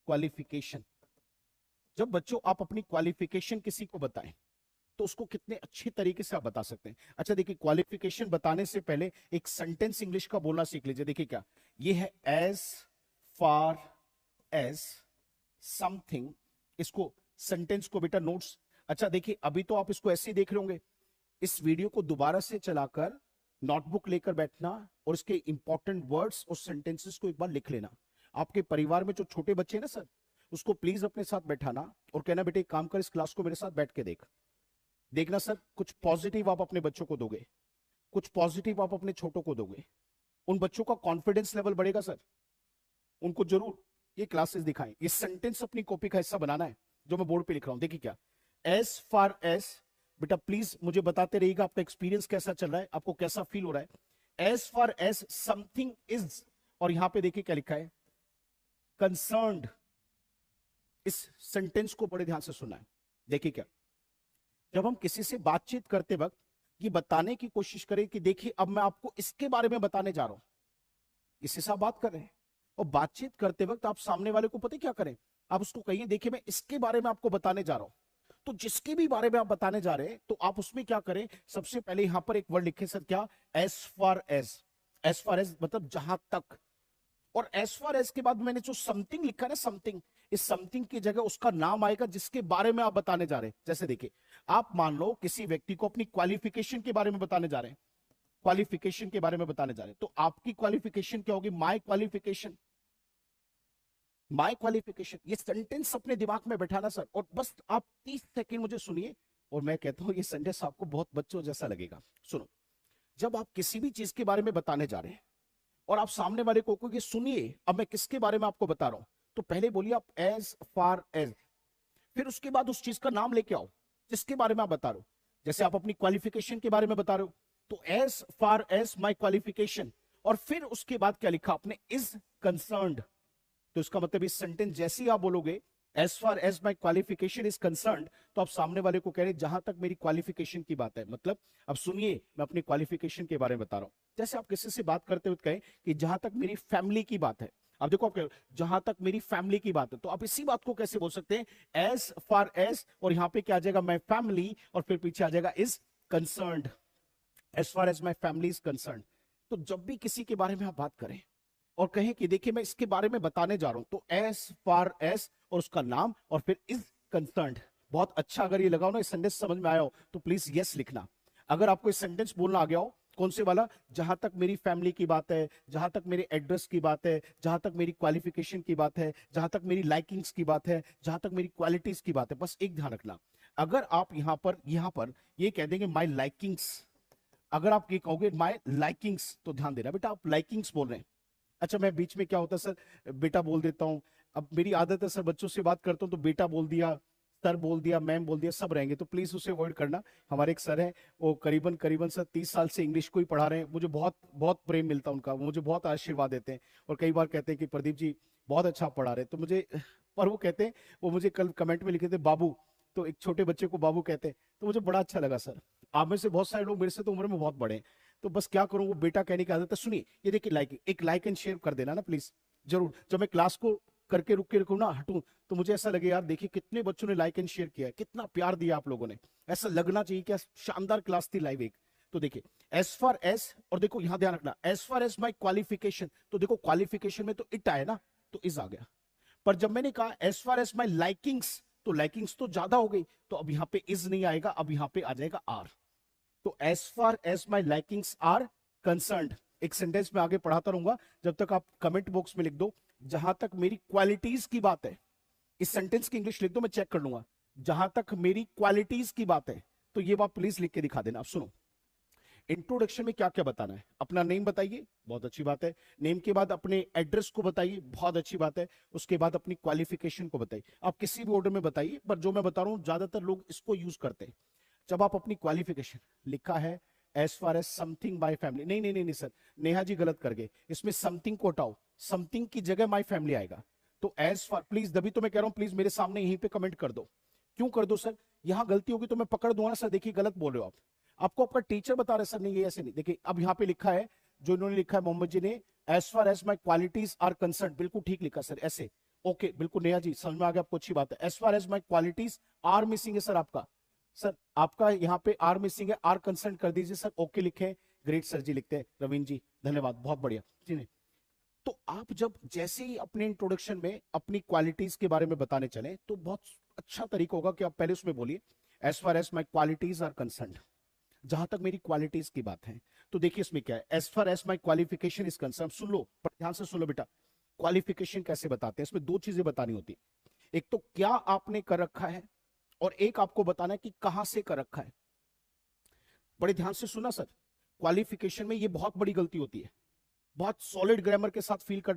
Qualification. जब बच्चों आप अपनी क्वालिफिकेशन किसी को बताएं तो उसको कितने अच्छे तरीके से आप बता सकते हैं। अच्छा देखिए, क्वालिफिकेशन बताने से पहले एक सेंटेंस इंग्लिश का बोलना सीख लीजिए। देखिए क्या ये है, एज फार एज समथिंग। इसको सेंटेंस को बेटा नोट्स, अच्छा देखिए अभी तो आप इसको ऐसे ही देख रहे होंगे, इस वीडियो को दोबारा से चलाकर नोटबुक लेकर बैठना और इसके इंपॉर्टेंट वर्ड्स और सेंटेंसेस को एक बार लिख लेना। आपके परिवार में जो छोटे बच्चे हैं ना सर, उसको प्लीज अपने साथ बैठाना और कहना बेटे एक काम कर, इस क्लास को मेरे साथ बैठ के देखना सर, कुछ पॉजिटिव आप अपने बच्चों को दोगे, कुछ पॉजिटिव आप अपने छोटों को दोगे, उन बच्चों का कॉन्फिडेंस लेवल बढ़ेगा सर। उनको जरूर ये क्लासेस दिखाएं। ये सेंटेंस अपनी कॉपी का हिस्सा बनाना है जो मैं बोर्ड पे लिख रहा हूं। देखिए क्या, एज फार एज, बेटा प्लीज मुझे बताते रहिएगा आपका एक्सपीरियंस कैसा चल रहा है, आपको कैसा फील हो रहा है। As far as something is, और यहां पे देखिए क्या लिखा है, कंसर्न्ड। इस सेंटेंस को बड़े ध्यान से सुनना है। देखिए क्या, जब हम किसी से बातचीत करते वक्त ये बताने की कोशिश करें कि देखिए अब मैं आपको इसके बारे में बताने जा रहा हूं, इससे साथ बात कर रहे हैं, और बातचीत करते वक्त आप सामने वाले को पता क्या करें, आप उसको कहिए देखिए मैं इसके बारे में आपको बताने जा रहा हूं। तो जिसके भी बारे में आप बताने जा रहे हैं तो आप उसमें क्या करें, सबसे पहले यहां पर एक वर्ड लिखे सर, क्या, as far as. As far as मतलब जहां तक, और एज फार एज के बाद मैंने जो समथिंग लिखा है ना, समथिंग, इस समथिंग की जगह उसका नाम आएगा जिसके बारे में आप बताने जा रहे हैं। जैसे देखिए, आप मान लो किसी व्यक्ति को अपनी क्वालिफिकेशन के बारे में बताने जा रहे हैं, क्वालिफिकेशन के बारे में बताने जा रहे हैं, तो आपकी क्वालिफिकेशन क्या होगी, माय क्वालिफिकेशन। माय क्वालिफिकेशन, ये सेंटेंस अपने दिमाग में बैठाना सर, और बस आप 30 सेकंड मुझे सुनिए, और मैं कहता हूं ये सेंटेंस आपको बहुत बच्चों जैसा लगेगा। सुनो, जब आप किसी भी चीज के बारे में बताने जा रहे हैं और आप सामने वाले को कि सुनिए अब मैं किसके बारे में आपको बता रहा हूं, तो पहले बोलिए आप एज फार एज, फिर उसके बाद उस चीज का नाम लेके आओ जिसके बारे में आप बता रहे हो। जैसे आप अपनी क्वालिफिकेशन के बारे में बता रहे हो तो as far as my qualification, और फिर उसके बाद क्या लिखा आपने, इज कंसर्न्ड। तो इसका मतलब इस सेंटेंस जैसे ही आप बोलोगे as far as my qualification is concerned, तो आप सामने वाले को कह रहे जहां तक मेरी क्वालिफिकेशन की बात है, मतलब अब सुनिए मैं अपनी क्वालिफिकेशन के बारे में बता रहा हूं। जैसे आप किसी से बात करते हुए कहें कि जहां तक मेरी फैमिली की बात है, अब देखो आप जहां तक मेरी फैमिली की बात है, तो आप इसी बात को कैसे बोल सकते हैं, एज फार एज, और यहां पे क्या आ जाएगा, माई फैमिली, और फिर पीछे आ जाएगा is concerned, as far as my family is concerned. तो जब भी किसी के बारे में आप बात करें और कहें कि देखिए मैं इसके बारे में बताने जा रहा हूं, तो एज फार एज और उसका नाम और फिर इज कंसर्न्ड। बहुत अच्छा, अगर ये लगाओ ना, इस सेंटेंस समझ में आया हो तो प्लीज यस लिखना। अगर आपको इस सेंटेंस बोलना आ गया हो, कौन से वाला, जहां तक मेरी फैमिली की बात है, जहां तक मेरे एड्रेस की बात है, जहां तक मेरी क्वालिफिकेशन की बात है, जहां तक मेरी लाइकिंग्स की बात है, जहां तक मेरी क्वालिटीज की बात है, बस एक ध्यान रखना, अगर आप यहां पर ये कह देंगे माई लाइकिंग्स, अगर आप ये कहोगे माई लाइकिंग्स, तो ध्यान देना बेटा आप लाइकिंग्स बोल रहे हैं। अच्छा मैं बीच में क्या होता है सर, बेटा बोल देता हूं, अब मेरी आदत है सर बच्चों से बात करता हूं तो बेटा बोल दिया, सर बोल दिया, मैम बोल दिया, सब रहेंगे, तो प्लीज उसे अवॉइड करना। हमारे एक सर है, वो करीबन करीबन सर 30 साल से इंग्लिश को ही पढ़ा रहे हैं, मुझे बहुत बहुत प्रेम मिलता है उनका, वो मुझे बहुत आशीर्वाद देते हैं, और कई बार कहते हैं कि प्रदीप जी बहुत अच्छा पढ़ा रहे, तो मुझे, पर वो कहते हैं, वो मुझे कल कमेंट में लिखे थे बाबू, तो एक छोटे बच्चे को बाबू कहते हैं, तो मुझे बड़ा अच्छा लगा सर। आप में से बहुत सारे लोग मेरे से तो उम्र में बहुत बड़े हैं, तो बस क्या करूं, वो बेटा कहने की आदत है। सुनिए ये देखिए, एक लाइक एंड शेयर कर देना ना प्लीज, जरूर। जब मैं क्लास को करके रुक के रखूं ना, हटूं, तो मुझे ऐसा लगे यार देखिए कितने बच्चों ने लाइक एंड शेयर किया है, कितना प्यार दिया आप लोगों ने, ऐसा लगना चाहिए क्या शानदार क्लास थी लाइव एक। तो देखिए एज फार एज, और देखो यहां ध्यान रखना, as far as my qualification, तो देखो क्वालिफिकेशन में तो इट आया ना, तो इज आ गया, पर जब मैंने कहा as far as my likings, तो लाइकिंग्स तो ज्यादा हो गई, तो अब यहां पे इज नहीं आएगा, अब यहां पे आ जाएगा आर। तो as far as my likings are concerned, एक सेंटेंस में आगे पढ़ाता रहूंगा जब तक आप कमेंट बॉक्स में लिख दो जहां तक मेरी क्वालिटीज की बात है, इस सेंटेंस की इंग्लिश लिख दो, मैं चेक कर लूंगा, जहां तक मेरी क्वालिटीज की बात है, तो ये बात प्लीज लिख के दिखा देना। अब सुनो, इंट्रोडक्शन में क्या क्या बताना है, अपना नेम बताइए, बहुत अच्छी बात है, नेम के बाद अपने एड्रेस को बताइए, बहुत अच्छी बात है, उसके बाद अपनी क्वालिफिकेशन को बताइए, आप किसी भी ऑर्डर में बताइए, पर जो मैं बता रहा हूं ज्यादातर लोग इसको यूज करते हैं। जब आप अपनी क्वालिफिकेशन लिखा है as far as something my family, नहीं नहीं नहीं नहीं सर, नेहा जी गलत कर गए, इसमें समथिंग को हटाओ, समथिंग की जगह माई फैमिली आएगा, तो एज फार, प्लीज तभी तो मैं कह रहा हूं प्लीज मेरे सामने यहीं पे कमेंट कर दो। क्यों कर दो सर, यहां गलती होगी तो मैं पकड़ दूंगा ना सर, देखिए गलत बोल रहे हो आप, आपको आपका टीचर बता रहे सर नहीं ये ऐसे नहीं, देखिए अब यहाँ पे लिखा है, जो इन्होंने लिखा है मोहम्मद जी ने, as far as my qualities are concern, बिल्कुल ठीक लिखा सर ऐसे, ओके, बिल्कुल नेहा जी समझ में आ गया आपको, अच्छी बात है। As far as my qualities are missing है सर आपका, सर आपका यहाँ पे आर मिसिंग है, आर कंसर्न कर दीजिए सर, ओके लिखे, ग्रेट सर जी लिखते हैं, रवीन जी धन्यवाद, बहुत बढ़िया जी। नहीं तो आप जब जैसे ही अपने इंट्रोडक्शन में अपनी क्वालिटीज के बारे में बताने चले तो बहुत अच्छा तरीका होगा कि आप पहले उसमें बोलिए as far as my qualities are concern, जहां तक मेरी क्वालिटीज की बात है। तो देखिए इसमें क्या है, as far as my qualification is concerned, सुन लो पर ध्यान से सुन लो बेटा, क्वालिफिकेशन कैसे बताते हैं, इसमें दो चीजें बतानी होती है, एक तो क्या आपने कर रखा है और एक आपको बताना है कि कहां से कर रखा है। बड़े ध्यान से सुना सर, क्वालिफिकेशन में ये बहुत बड़ी गलती होती है, बहुत सॉलिड ग्रामर के साथ फील कर